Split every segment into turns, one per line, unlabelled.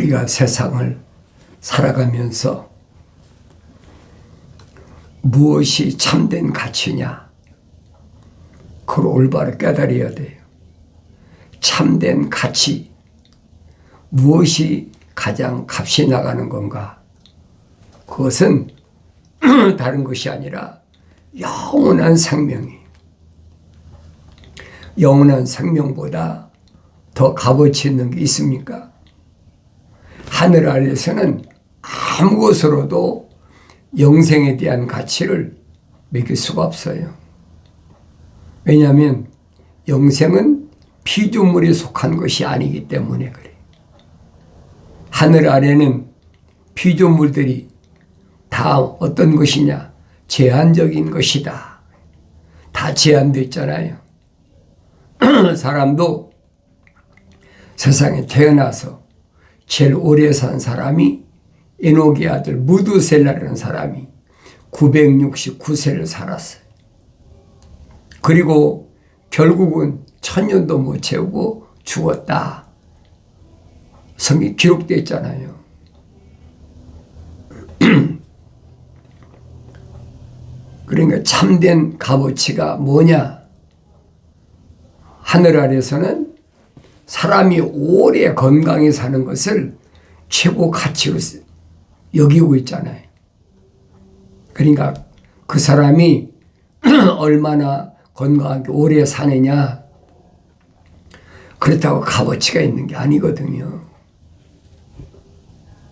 우리가 세상을 살아가면서 무엇이 참된 가치냐, 그걸 올바로 깨달아야 돼요. 참된 가치, 무엇이 가장 값이 나가는 건가? 그것은 다른 것이 아니라 영원한 생명이, 영원한 생명보다 더 값어치 있는 게 있습니까? 하늘 아래에서는 아무 것으로도 영생에 대한 가치를 매길 수가 없어요. 왜냐하면 영생은 피조물에 속한 것이 아니기 때문에 그래요. 하늘 아래는 피조물들이 다 어떤 것이냐? 제한적인 것이다. 다 제한되어 있잖아요. 사람도 세상에 태어나서 제일 오래 산 사람이 에녹의 아들 무두셀라라는 사람이 969세를 살았어요. 그리고 결국은 1000년도 못 채우고 죽었다. 성경에 기록되어 있잖아요. 그러니까 참된 값어치가 뭐냐? 하늘 아래서는 사람이 오래 건강히 사는 것을 최고 가치로 여기고 있잖아요. 그러니까 그 사람이 얼마나 건강하게 오래 사느냐, 그렇다고 값어치가 있는 게 아니거든요.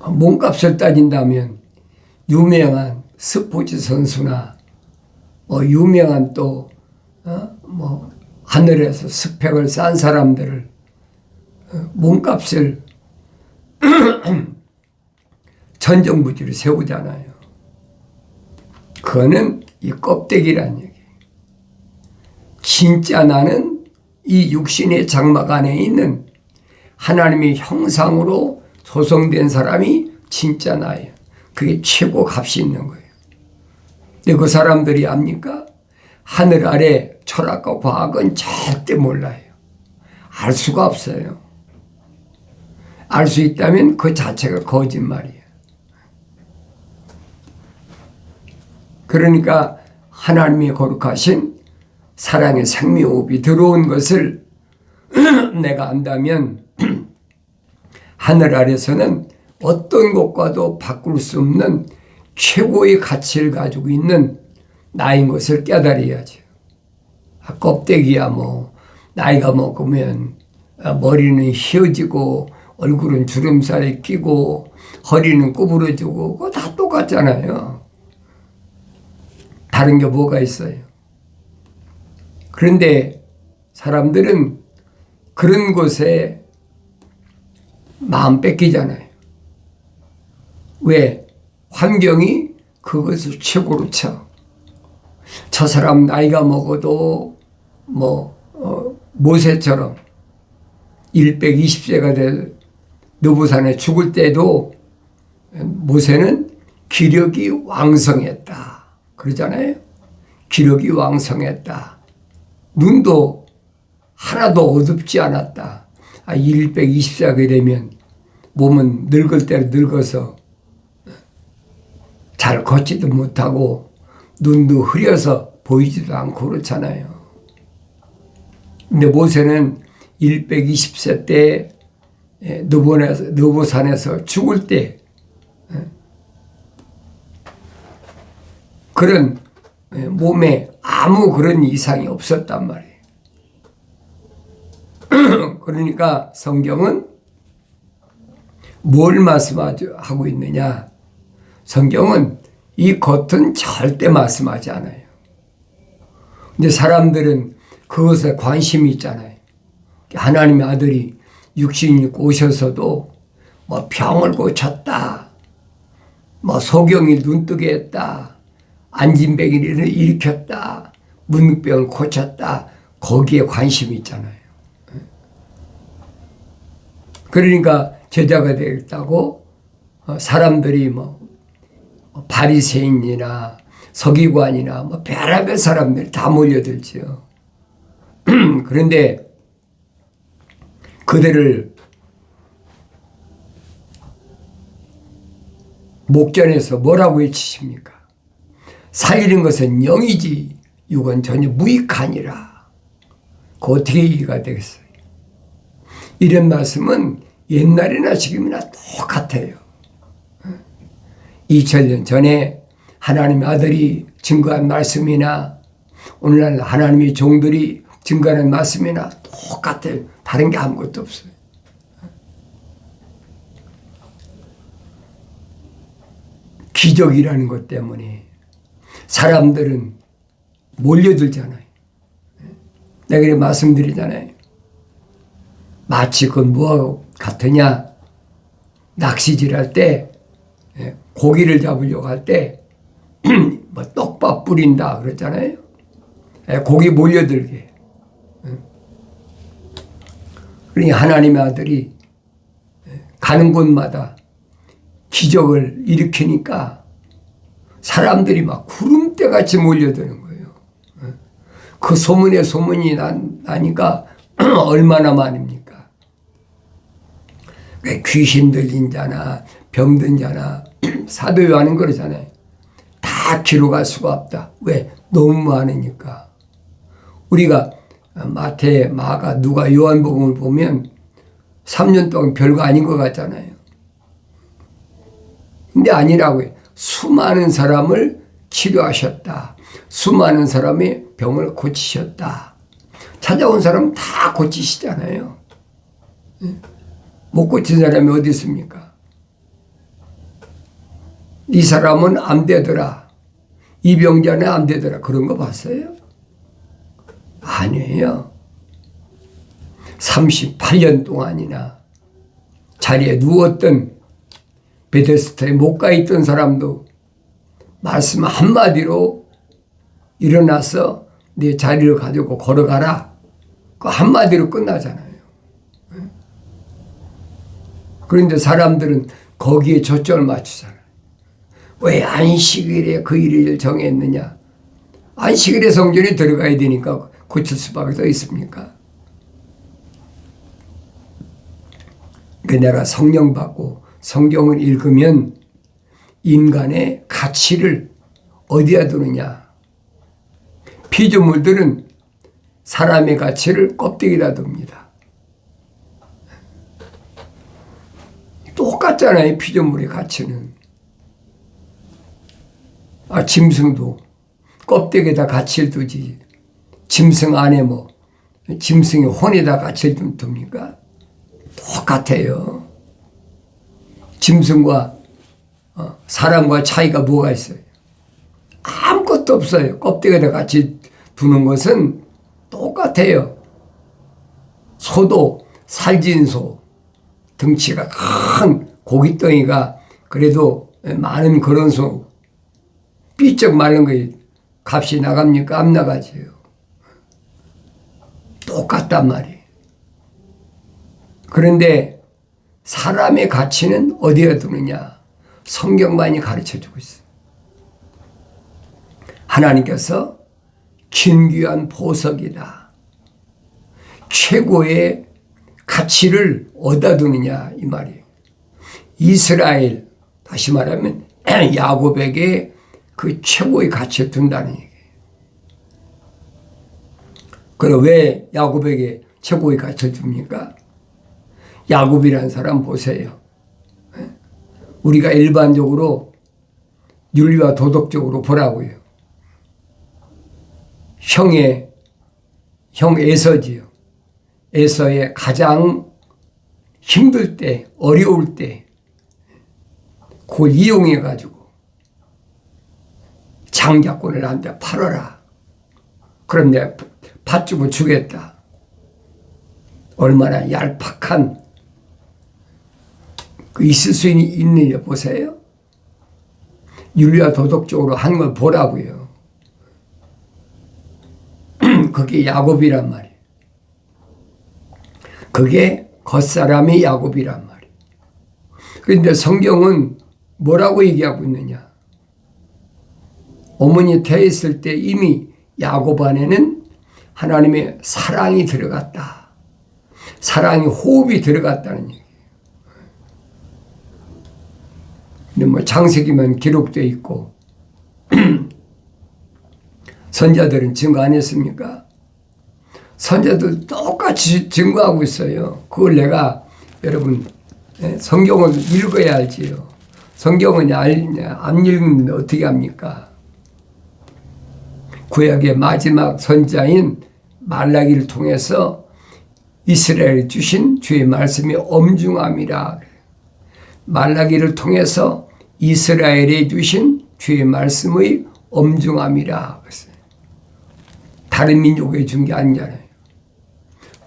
몸값을 따진다면 유명한 스포츠 선수나 유명한 또 하늘에서 스펙을 쌓은 사람들을 몸값을 천정부지로 세우잖아요. 그거는 이 껍데기란 얘기예요. 진짜 나는 이 육신의 장막 안에 있는 하나님의 형상으로 조성된 사람이 진짜 나예요. 그게 최고 값이 있는 거예요. 근데 그 사람들이 압니까? 하늘 아래 철학과 과학은 절대 몰라요. 알 수가 없어요. 알 수 있다면 그 자체가 거짓말이에요. 그러니까 하나님이 거룩하신 사랑의 생명호흡이 들어온 것을 내가 안다면 하늘 아래서는 어떤 것과도 바꿀 수 없는 최고의 가치를 가지고 있는 나인 것을 깨달아야죠. 껍데기야 나이가 먹으면 머리는 휘어지고 얼굴은 주름살이 끼고 허리는 구부러지고 그거 다 똑같잖아요. 다른 게 뭐가 있어요? 그런데 사람들은 그런 것에 마음 뺏기잖아요. 왜? 환경이 그것을 최고로 쳐. 저 사람 나이가 먹어도 모세처럼 120세가 될 느부산에 죽을 때도 모세는 기력이 왕성했다. 그러잖아요. 기력이 왕성했다. 눈도 하나도 어둡지 않았다. 120세가 되면 몸은 늙을 대로 늙어서 잘 걷지도 못하고 눈도 흐려서 보이지도 않고 그렇잖아요. 근데 모세는 120세 때 느보산에서 죽을 때 그런 몸에 아무 그런 이상이 없었단 말이에요. 그러니까 성경은 뭘 말씀하고 있느냐? 성경은 이 겉은 절대 말씀하지 않아요. 근데 사람들은 그것에 관심이 있잖아요. 하나님의 아들이 육신이 입고 오셔서도 병을 고쳤다, 소경이 눈뜨게 했다, 안진뱅이를 일으켰다, 문병을 고쳤다, 거기에 관심이 있잖아요. 그러니까 제자가 되겠다고 사람들이 바리새인이나 서기관이나 별의별 사람들 다 몰려들죠. 그런데 그들을 목전에서 뭐라고 외치십니까? 살리는 것은 영이지 육은 전혀 무익하니라. 그 어떻게 이해가 되겠어요? 이런 말씀은 옛날이나 지금이나 똑같아요. 2000년 전에 하나님의 아들이 증거한 말씀이나 오늘날 하나님의 종들이 증거하는 말씀이나 똑같아요. 다른 게 아무것도 없어요. 기적이라는 것 때문에 사람들은 몰려들잖아요. 내가 그래 말씀드리잖아요. 마치 그건 뭐와 같으냐. 낚시질 할 때 고기를 잡으려고 할 때 뭐 떡밥 뿌린다 그랬잖아요. 고기 몰려들게. 그러니 하나님의 아들이 가는 곳마다 기적을 일으키니까 사람들이 막 구름대같이 몰려드는 거예요. 그 소문에 소문이 나니까 얼마나 많습니까? 귀신 들린 자나 병든 자나 사도 요한은 그러잖아요. 다 기록할 수가 없다. 왜? 너무 많으니까. 우리가 마태, 마가, 누가, 요한복음을 보면 3년 동안 별거 아닌 것 같잖아요. 근데 아니라고요. 수많은 사람을 치료하셨다. 수많은 사람의 병을 고치셨다. 찾아온 사람 다 고치시잖아요. 못 고친 사람이 어디 있습니까? 이 사람은 안 되더라. 이 병자는 안 되더라. 그런 거 봤어요? 아니에요. 38년 동안이나 자리에 누웠던 베데스다에 못 가 있던 사람도 말씀 한마디로 일어나서 내 자리를 가지고 걸어가라. 그 한마디로 끝나잖아요. 그런데 사람들은 거기에 초점을 맞추잖아요. 왜 안식일에 그 일을 정했느냐? 안식일에 성전에 들어가야 되니까 고칠 수밖에 더 있습니까? 그 내가 성령 받고 성경을 읽으면 인간의 가치를 어디에 두느냐? 피조물들은 사람의 가치를 껍데기에다 둡니다. 똑같잖아요. 피조물의 가치는. 짐승도 껍데기에다 가치를 두지. 짐승 안에 짐승의 혼에다 가치를 좀 둡니까? 똑같아요. 짐승과 사람과 차이가 뭐가 있어요? 아무것도 없어요. 껍데기에다 같이 두는 것은 똑같아요. 소도 살진 소, 덩치가 큰 고깃덩이가 그래도 많은 그런 소, 삐쩍 마른 거에 값이 나갑니까? 안 나가지요. 똑같단 말이에요. 그런데 사람의 가치는 어디에 두느냐? 성경만이 가르쳐주고 있어요. 하나님께서 진귀한 보석이다. 최고의 가치를 어디다 두느냐 이 말이에요. 이스라엘, 다시 말하면 야곱에게 그 최고의 가치를 둔다는 얘기예요. 그럼 왜 야곱에게 최고의 가치를 줍니까? 야곱이라는 사람 보세요. 우리가 일반적으로 윤리와 도덕적으로 보라고요. 형 에서지요. 에서의 가장 힘들 때, 어려울 때 그걸 이용해가지고 장자권을 나한테 팔아라. 그럼 내가 팥죽을 주겠다. 얼마나 얄팍한 있을 수 있느냐 보세요. 윤리와 도덕적으로 한 걸 보라고요. 그게 야곱이란 말이에요. 그게 겉사람이 야곱이란 말이에요. 그런데 성경은 뭐라고 얘기하고 있느냐? 어머니 태했을 때 이미 야곱 안에는 하나님의 사랑이 들어갔다. 사랑의 호흡이 들어갔다는 얘기예요. 뭐 창세기만 기록되어 있고 선자들은 증거 안 했습니까? 선자들 똑같이 증거하고 있어요. 그걸 내가 여러분 성경을 읽어야 알지요. 성경은 안 읽으면 어떻게 합니까? 구약의 마지막 선자인 말라기를 통해서 이스라엘에 주신 주의 말씀이 엄중함이라. 말라기를 통해서 이스라엘에 주신 주의 말씀의 엄중함이라. 다른 민족에 준 게 아니잖아요.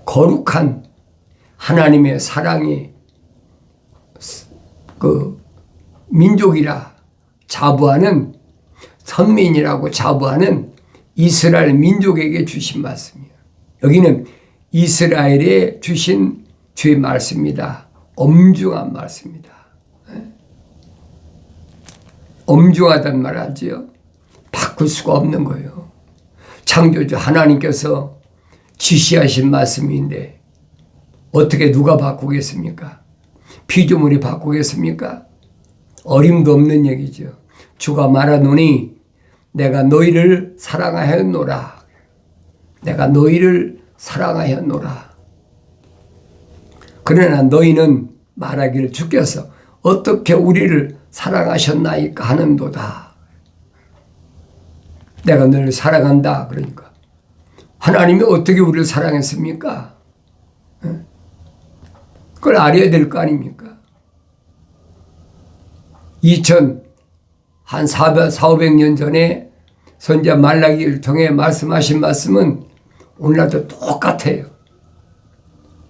거룩한 하나님의 사랑이 그 민족이라 자부하는 선민이라고 자부하는 이스라엘 민족에게 주신 말씀이에요. 여기는 이스라엘에 주신 주의 말씀입니다. 엄중한 말씀입니다. 엄중하단 말 하지요. 바꿀 수가 없는 거예요. 창조주 하나님께서 지시하신 말씀인데 어떻게 누가 바꾸겠습니까? 피조물이 바꾸겠습니까? 어림도 없는 얘기죠. 주가 말하노니 내가 너희를 사랑하였노라. 내가 너희를 사랑하였노라. 그러나 너희는 말하기를 주께서 어떻게 우리를 사랑하셨나이까 하는도다. 내가 너를 사랑한다. 그러니까 하나님이 어떻게 우리를 사랑했습니까? 그걸 알아야 될 거 아닙니까? 400년 전에 선지자 말라기를 통해 말씀하신 말씀은 오늘날도 똑같아요.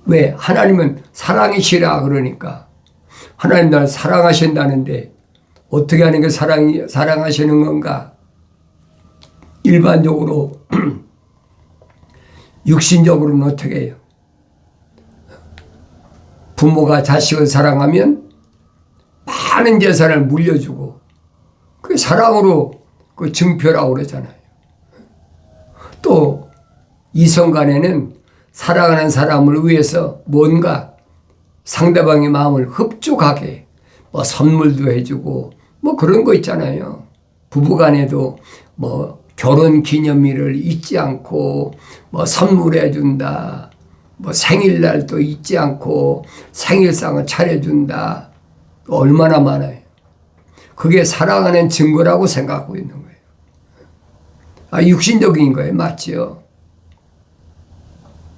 왜? 하나님은 사랑이시라 그러니까. 하나님 나를 사랑하신다는데 어떻게 하는 게 사랑하시는 건가? 일반적으로 육신적으로는 어떻게 해요? 부모가 자식을 사랑하면 많은 재산을 물려주고 그게 사랑으로 그 증표라고 그러잖아요. 또 이성 간에는 사랑하는 사람을 위해서 뭔가 상대방의 마음을 흡족하게 뭐 선물도 해주고 뭐 그런 거 있잖아요. 부부 간에도 뭐 결혼 기념일을 잊지 않고 뭐 선물해 준다. 뭐 생일날도 잊지 않고 생일상을 차려준다. 얼마나 많아요. 그게 사랑하는 증거라고 생각하고 있는 거예요. 육신적인 거예요. 맞죠?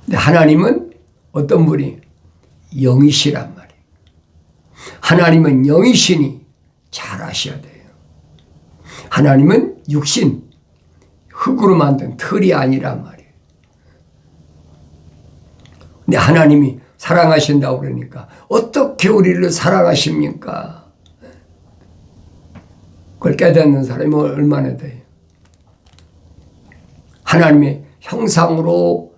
근데 하나님은 어떤 분이? 영이시란 말이에요. 하나님은 영이시니 잘 아셔야 돼요. 하나님은 육신, 흙으로 만든 틀이 아니란 말이에요. 근데 하나님이 사랑하신다고 그러니까 어떻게 우리를 사랑하십니까? 그걸 깨닫는 사람이 얼마나 돼요? 하나님의 형상으로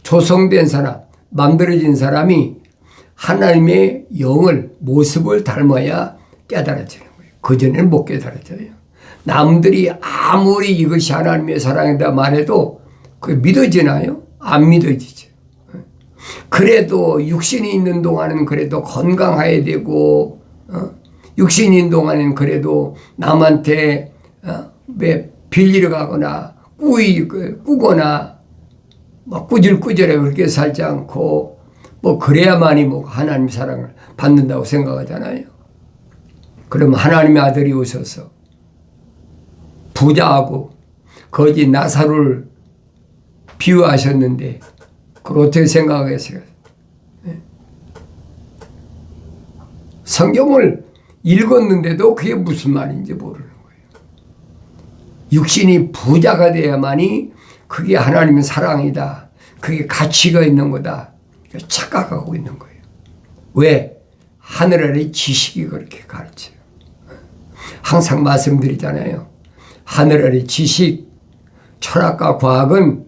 조성된 사람, 만들어진 사람이 하나님의 영을, 모습을 닮아야 깨달아지는 거예요. 그전에는 못 깨달아져요. 남들이 아무리 이것이 하나님의 사랑이다 말해도 그게 믿어지나요? 안 믿어지죠. 그래도 육신이 있는 동안은 그래도 건강해야 되고, 육신이 있는 동안은 그래도 남한테 왜 빌리러 가거나 꾸거나 뭐 꾸질꾸질하게 그렇게 살지 않고 뭐 그래야만이 뭐 하나님 사랑을 받는다고 생각하잖아요. 그러면 하나님의 아들이 오셔서 부자하고 거지 나사로를 비유하셨는데 그걸 어떻게 생각하겠어요? 성경을 읽었는데도 그게 무슨 말인지 모르는 거예요. 육신이 부자가 돼야만이 그게 하나님의 사랑이다. 그게 가치가 있는 거다. 착각하고 있는 거예요. 왜? 하늘 아래 지식이 그렇게 가르쳐요. 항상 말씀드리잖아요. 하늘 아래 지식, 철학과 과학은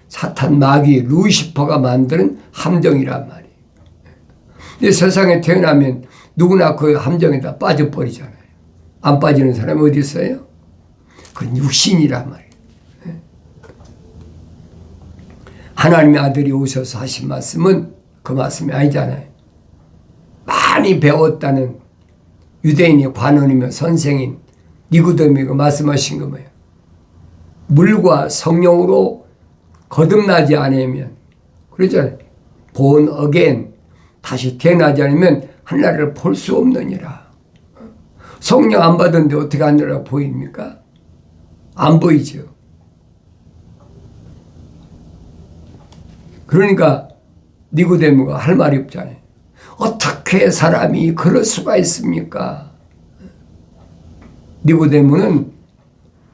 사탄, 마귀, 루시퍼가 만드는 함정이란 말이에요. 근데 세상에 태어나면 누구나 그 함정에다 빠져버리잖아요. 안 빠지는 사람이 어디 있어요? 그건 육신이란 말이에요. 하나님의 아들이 오셔서 하신 말씀은 그 말씀이 아니잖아요. 많이 배웠다는 유대인이 관원이며 선생인 니고데모가 말씀하신 거 뭐예요? 물과 성령으로 거듭나지 않으면, 그러잖아요. born again, 다시 태어나지 않으면 하나님을 볼 수 없느니라. 성령 안 받은데 어떻게 하늘나라 보입니까? 안 보이죠. 그러니까 니고데모가 할 말이 없잖아요. 어떻게 사람이 그럴 수가 있습니까? 니고데모는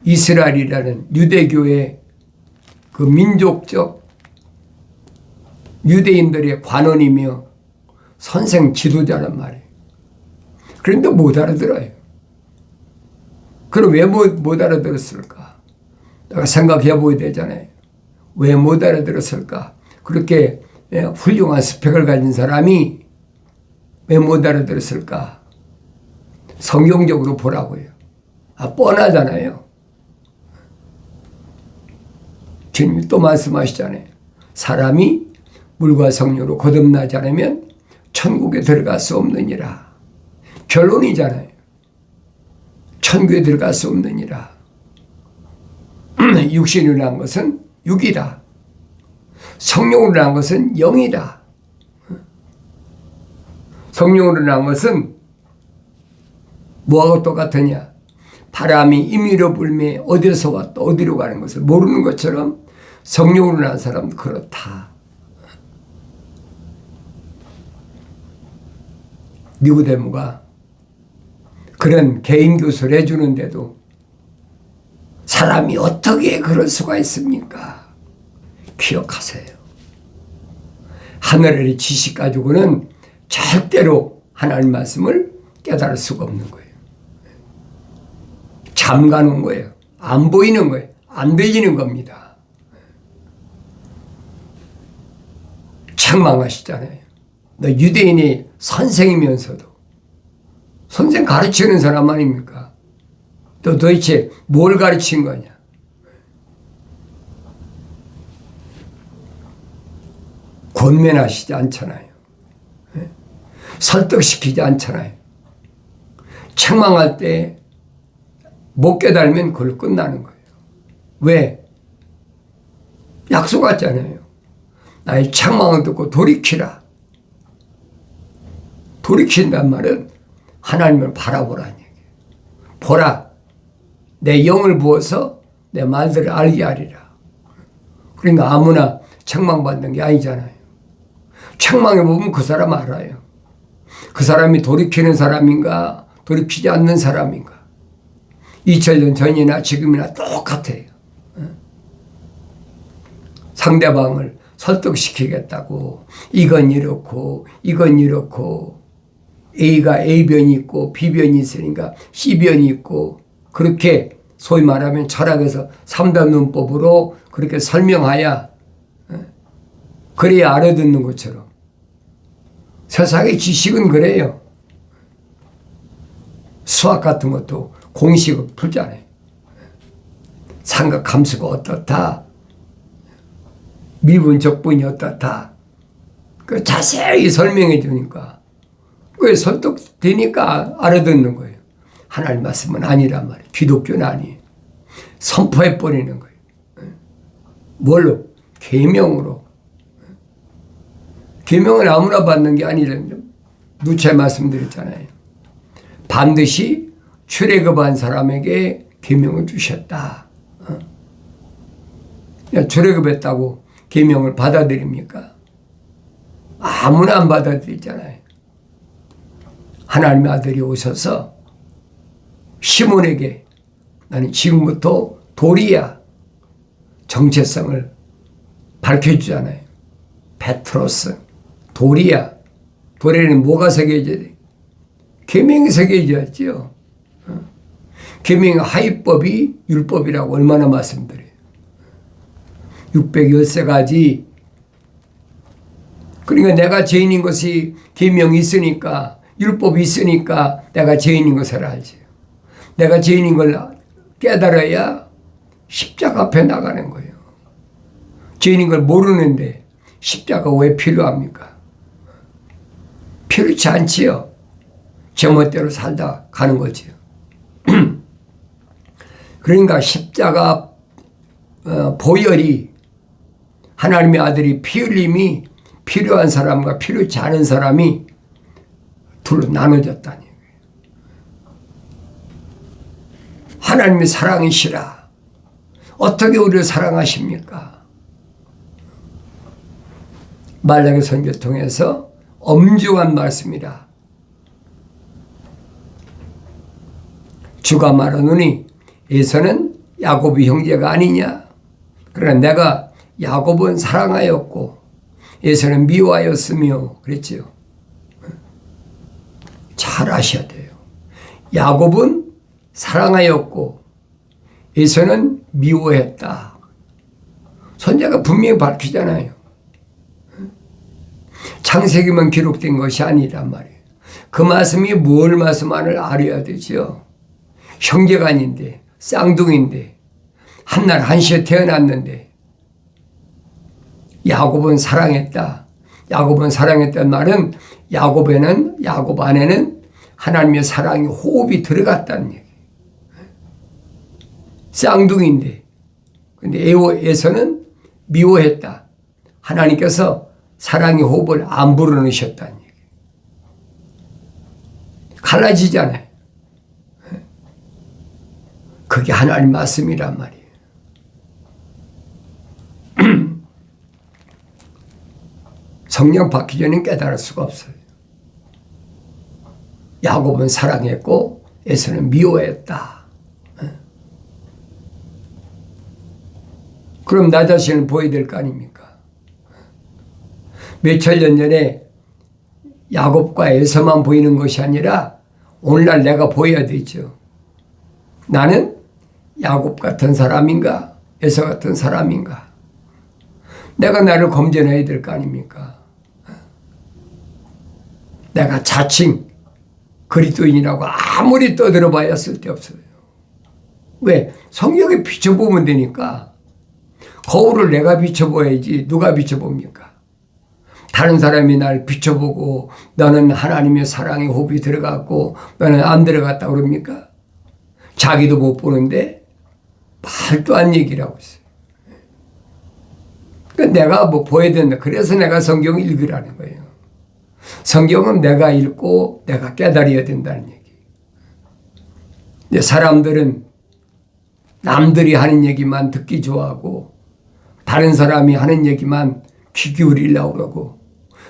이스라엘이라는 유대교의 그 민족적 유대인들의 관원이며 선생 지도자란 말이에요. 그런데 못 알아들어요. 그럼 왜 못 알아들었을까? 내가 생각해 보야 되잖아요. 왜 못 알아들었을까? 그렇게 훌륭한 스펙을 가진 사람이 왜 못 알아들었을까? 성경적으로 보라고요. 뻔하잖아요. 주님이 또 말씀하시잖아요. 사람이 물과 성령으로 거듭나지 않으면 천국에 들어갈 수 없느니라. 결론이잖아요. 천국에 들어갈 수 없느니라. 육신으로 난 것은 육이다. 성령으로 난 것은 영이다. 성령으로 난 것은 뭐하고 똑같으냐? 바람이 임의로 불며 어디서 왔다 어디로 가는 것을 모르는 것처럼 성령으로 난 사람도 그렇다. 니고데모가 그런 개인 교수를 해주는데도 사람이 어떻게 그럴 수가 있습니까? 기억하세요. 하늘의 지식 가지고는 절대로 하나님 말씀을 깨달을 수가 없는 거예요. 잠가놓은 거예요. 안 보이는 거예요. 안 들리는 겁니다. 책망하시잖아요. 너 유대인이 선생이면서도 선생 가르치는 사람 아닙니까? 너 도대체 뭘 가르친 거냐? 권면하시지 않잖아요. 설득시키지 않잖아요. 책망할 때 못 깨달으면 그걸로 끝나는 거예요. 왜? 약속했잖아요. 나의 책망을 듣고 돌이키라. 돌이킨단 말은 하나님을 바라보라는 얘기예요. 보라. 내 영을 부어서 내 말들을 알게 하리라. 그러니까 아무나 책망받는 게 아니잖아요. 책망해 보면 그 사람 알아요. 그 사람이 돌이키는 사람인가 돌이키지 않는 사람인가. 2000년 전이나 지금이나 똑같아요. 상대방을 설득시키겠다고 이건 이렇고 이건 이렇고 A가 A변이 있고 B변이 있으니까 C변이 있고 그렇게 소위 말하면 철학에서 3단 논법으로 그렇게 설명하야 그래야 알아듣는 것처럼 세상의 지식은 그래요. 수학 같은 것도 공식을 풀잖아요. 삼각함수가 어떻다. 미분 적분이 어떻다. 그 자세히 설명해 주니까 그게 설득되니까 알아듣는 거예요. 하나님 말씀은 아니란 말이에요. 기독교는 아니에요. 선포해 버리는 거예요. 뭘로? 계명으로. 계명은 아무나 받는 게 아니라는 누차 말씀드렸잖아요. 반드시 출애굽한 사람에게 계명을 주셨다. 출애굽했다고 계명을 받아들입니까? 아무나 안 받아들이잖아요. 하나님의 아들이 오셔서 시몬에게 나는 지금부터 도리야 정체성을 밝혀주잖아요. 베트로스 도리야. 도리에는 뭐가 새겨져야 돼? 계명이 새겨져야죠. 계명의 하위법이 율법이라고 얼마나 말씀드려요. 613가지. 그러니까 내가 죄인인 것이 계명이 있으니까 율법이 있으니까 내가 죄인인 것을 알지. 내가 죄인인 걸 깨달아야 십자가 앞에 나가는 거예요. 죄인인 걸 모르는데 십자가 왜 필요합니까? 필요치 않지요. 제멋대로 살다 가는 거지요. 그러니까 십자가 보혈이 하나님의 아들이 피 흘림이 필요한 사람과 필요치 않은 사람이 둘로 나눠졌다니. 하나님의 사랑이시라. 어떻게 우리를 사랑하십니까? 말라기 선교 통해서 엄중한 말씀이라. 주가 말하노니 에서는 야곱의 형제가 아니냐. 그러나 내가 야곱은 사랑하였고 에서는 미워하였으며 그랬지요. 잘 아셔야 돼요. 야곱은 사랑하였고 에서는 미워했다. 선자가 분명히 밝히잖아요. 창세기만 기록된 것이 아니란 말이에요. 그 말씀이 뭘 말씀하는지 알아야 되죠. 형제가 아닌데 쌍둥이인데 한날 한시에 태어났는데 야곱은 사랑했다. 야곱은 사랑했다는 말은 야곱 안에는 하나님의 사랑이 호흡이 들어갔다는 얘기. 쌍둥이인데 근데 에서는 미워했다. 하나님께서 사랑의 호흡을 안 불어넣으셨다는 얘기. 갈라지잖아요. 그게 하나님 말씀이란 말이에요. 성령 받기 전엔 깨달을 수가 없어요. 야곱은 사랑했고 에서는 미워했다. 그럼 나 자신을 보여야 될 거 아닙니까? 몇천 년 전에 야곱과 에서만 보이는 것이 아니라 오늘날 내가 보여야 되죠. 나는 야곱 같은 사람인가 에서 같은 사람인가. 내가 나를 검증해야 될 거 아닙니까? 내가 자칭 그리스도인이라고 아무리 떠들어봐야 쓸데없어요. 왜? 성경에 비춰보면 되니까. 거울을 내가 비춰봐야지 누가 비춰봅니까? 다른 사람이 날 비춰보고 너는 하나님의 사랑의 호흡이 들어갔고 너는 안 들어갔다 그럽니까? 자기도 못 보는데 말도 안 얘기라고 있어요. 그러니까 내가 뭐 보여야 된다. 그래서 내가 성경을 읽으라는 거예요. 성경은 내가 읽고 내가 깨달아야 된다는 얘기. 근데 사람들은 남들이 하는 얘기만 듣기 좋아하고 다른 사람이 하는 얘기만 귀 기울이려고 그러고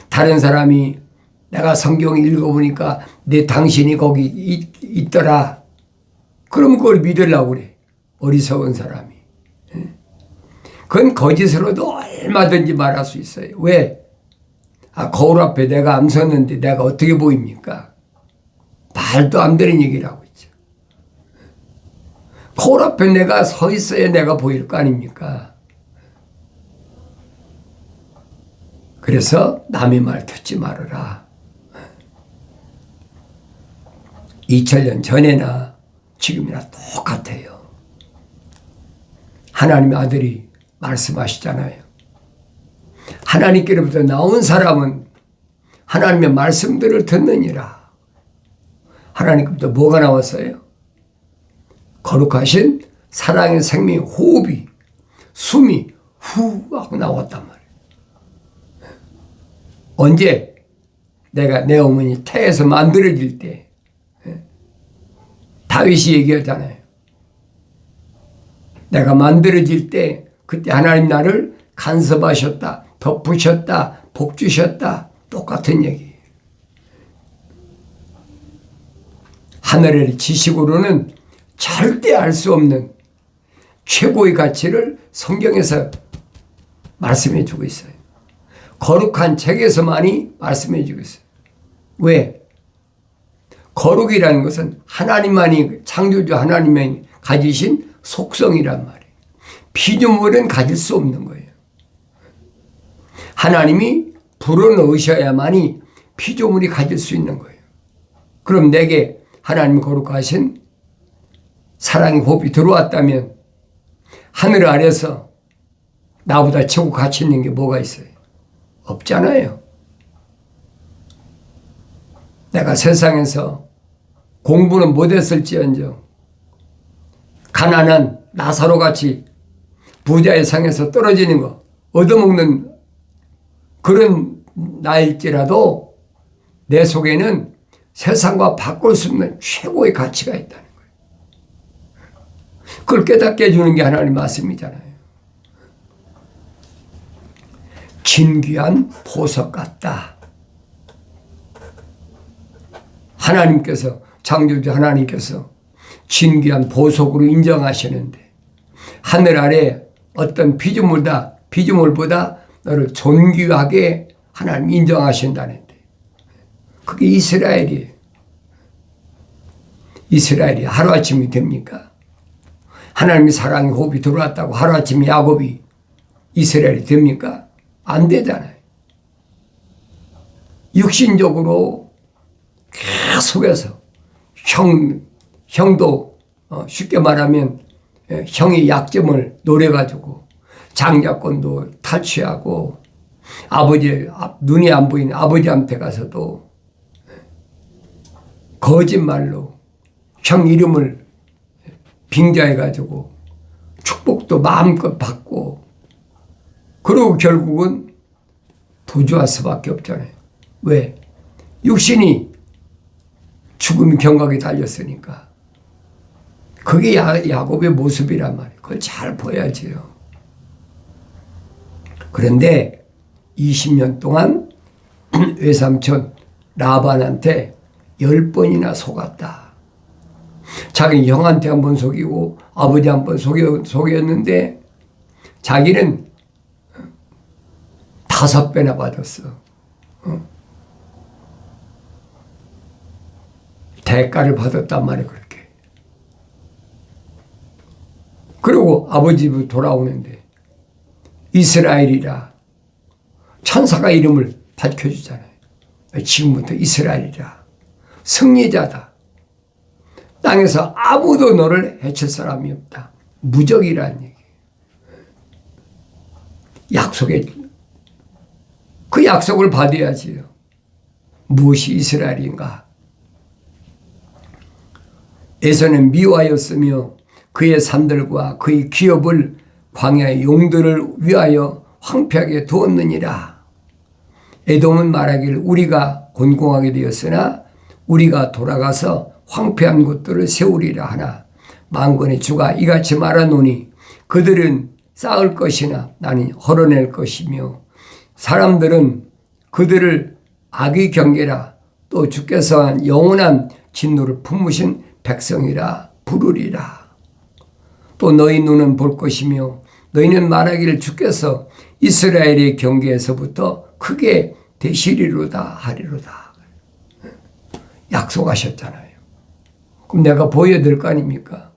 다른 사람이 내가 성경을 읽어보니까 내 당신이 거기 있더라. 그럼 그걸 믿으려고 그래. 어리석은 사람이. 그건 거짓으로도 얼마든지 말할 수 있어요. 왜? 거울 앞에 내가 안 섰는데 내가 어떻게 보입니까? 말도 안 되는 얘기를 하고 있죠. 거울 앞에 내가 서 있어야 내가 보일 거 아닙니까? 그래서 남의 말 듣지 말아라. 2000년 전에나 지금이나 똑같아요. 하나님의 아들이 말씀하시잖아요. 하나님께로부터 나온 사람은 하나님의 말씀들을 듣느니라. 하나님께로부터 뭐가 나왔어요? 거룩하신 사랑의 생명의 호흡이 숨이 후 하고 나왔단 말이에요. 언제? 내가 내 어머니 태에서 만들어질 때 다윗이 얘기하잖아요. 내가 만들어질 때 그때 하나님 나를 간섭하셨다. 덮으셨다. 복 주셨다. 똑같은 얘기예요. 하늘의 지식으로는 절대 알 수 없는 최고의 가치를 성경에서 말씀해 주고 있어요. 거룩한 책에서만이 말씀해 주고 있어요. 왜? 거룩이라는 것은 하나님만이 창조주 하나님만이 가지신 속성이란 말이에요. 피조물은 가질 수 없는 거예요. 하나님이 불어넣으셔야만이 피조물이 가질 수 있는 거예요. 그럼 내게 하나님 거룩하신 사랑의 호흡이 들어왔다면 하늘 아래서 나보다 최고 가치 있는 게 뭐가 있어요? 없잖아요. 내가 세상에서 공부는 못했을지언정 가난한 나사로 같이 부자의 상에서 떨어지는 거 얻어먹는 그런 나일지라도 내 속에는 세상과 바꿀 수 없는 최고의 가치가 있다는 거예요. 그걸 깨닫게 해주는 게 하나님 말씀이잖아요. 진귀한 보석 같다. 하나님께서, 창조주 하나님께서 진귀한 보석으로 인정하시는데 하늘 아래 어떤 피조물보다 너를 존귀하게 하나님 인정하신다는데 그게 이스라엘이에요. 이스라엘이 하루아침이 됩니까? 하나님의 사랑의 호흡이 들어왔다고 하루아침에 야곱이 이스라엘이 됩니까? 안 되잖아요. 육신적으로 계속해서 형도 쉽게 말하면 형의 약점을 노려가지고 장자권도 탈취하고 눈이 안 보이는 아버지한테 가서도 거짓말로 형 이름을 빙자해가지고 축복도 마음껏 받고 그리고 결국은 도주할 수밖에 없잖아요. 왜? 육신이 죽음의 경각에 달렸으니까. 그게 야곱의 모습이란 말이에요. 그걸 잘 보여야지요. 그런데 20년 동안 외삼촌 라반한테 10번이나 속았다. 자기 형한테 한 번 속이고 아버지 한 번 속였는데 자기는 5배나 받았어. 대가를 받았단 말이에요. 그렇게. 그리고 아버지 집으로 돌아오는데 이스라엘이라 천사가 이름을 밝혀주잖아요. 지금부터 이스라엘이라 승리자다. 땅에서 아무도 너를 해칠 사람이 없다. 무적이라는 얘기예요. 그 약속을 받아야지요. 무엇이 이스라엘인가? 에서는 미워하였으며 그의 산들과 그의 기업을 광야의 용들을 위하여 황폐하게 두었느니라. 에돔은 말하기를 우리가 곤공하게 되었으나 우리가 돌아가서 황폐한 곳들을 세우리라 하나 만군의 주가 이같이 말하노니 그들은 쌓을 것이나 나는 헐어낼 것이며 사람들은 그들을 악의 경계라 또 주께서 한 영원한 진노를 품으신 백성이라 부르리라. 또 너희 눈은 볼 것이며 너희는 말하기를 주께서 이스라엘의 경계에서부터 크게 되시리로다 하리로다. 약속하셨잖아요. 그럼 내가 보여야 될 거 아닙니까?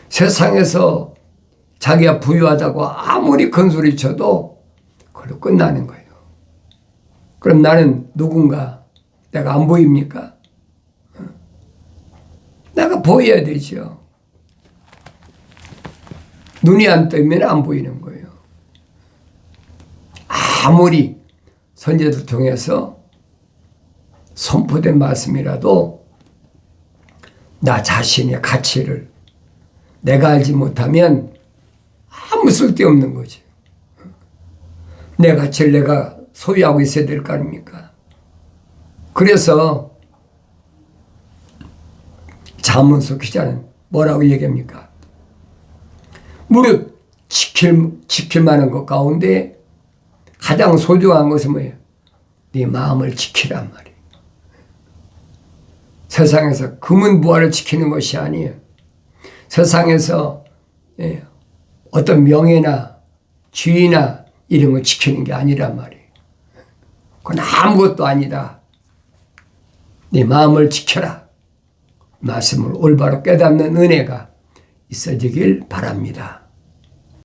세상에서 자기가 부유하다고 아무리 큰 소리 쳐도 그걸로 끝나는 거예요. 그럼 나는 누군가? 내가 안 보입니까? 내가 보여야 되죠. 눈이 안 뜨면 안 보이는 거예요. 아무리 선제들 통해서 선포된 말씀이라도 나 자신의 가치를 내가 알지 못하면 아무 쓸데없는 거지. 내 가치를 내가 소유하고 있어야 될 거 아닙니까? 그래서 잠언서 기자는 뭐라고 얘기합니까? 무릇 지킬 만한 것 가운데 가장 소중한 것은 뭐예요? 네 마음을 지키란 말이에요. 세상에서 금은 부활을 지키는 것이 아니에요. 세상에서 어떤 명예나 지위나 이런 걸 지키는 게 아니란 말이에요. 그건 아무것도 아니다. 네 마음을 지켜라. 말씀을 올바로 깨닫는 은혜가 있어지길 바랍니다.